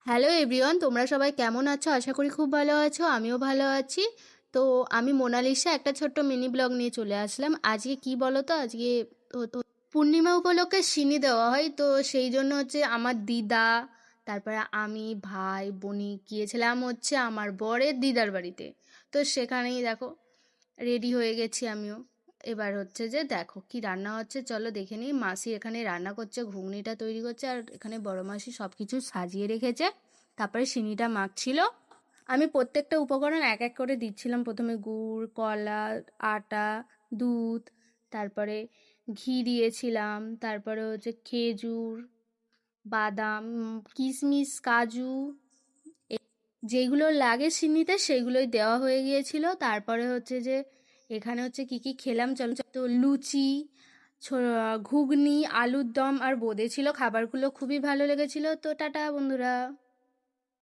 Hello everyone, তোমরা সবাই কেমন আছো? আশা করি খুব ভালো আছো। আমিও ভালো আছি। তো আমি মোনালিসা একটা ছোট্ট মিনি ব্লগ নিয়ে চলে আসলাম। আজকে কি বলো তো, আজকে তো পূর্ণিমা উপলক্ষে সিনি দেওয়া হয়, তো সেই জন্য হচ্ছে আমার দিদা, তারপরে আমি, ভাই, বোনি গিয়েছিলাম হচ্ছে আমার বরের দিদার বাড়িতে। তো সেখানেই দেখো রেডি হয়ে গেছি আমিও। এবার হচ্ছে যে দেখো কি রান্না হচ্ছে, চলো দেখে নিই। মাসি এখানে রান্না করছে, ঘুগনিটা তৈরি করছে, আর এখানে বড় মাসি সব কিছু সাজিয়ে রেখেছে। তারপরে সিনিটা মাখছিল। আমি প্রত্যেকটা উপকরণ এক এক করে দিচ্ছিলাম। প্রথমে গুড়, কলা, আটা, দুধ, তারপরে ঘি দিয়েছিলাম, তারপরে হচ্ছে খেজুর, বাদাম, কিশমিশ, কাজু, যেগুলো লাগে সিন্নিতে সেইগুলোই দেওয়া হয়ে গিয়েছিল। তারপরে হচ্ছে যে এখানে হচ্ছে কি কি খেলাম, চলো। তো লুচি, ঘুগনি, আলুর দম আর বোঁদে ছিল। খাবারগুলো খুবই ভালো লেগেছিল। তো টাটা বন্ধুরা।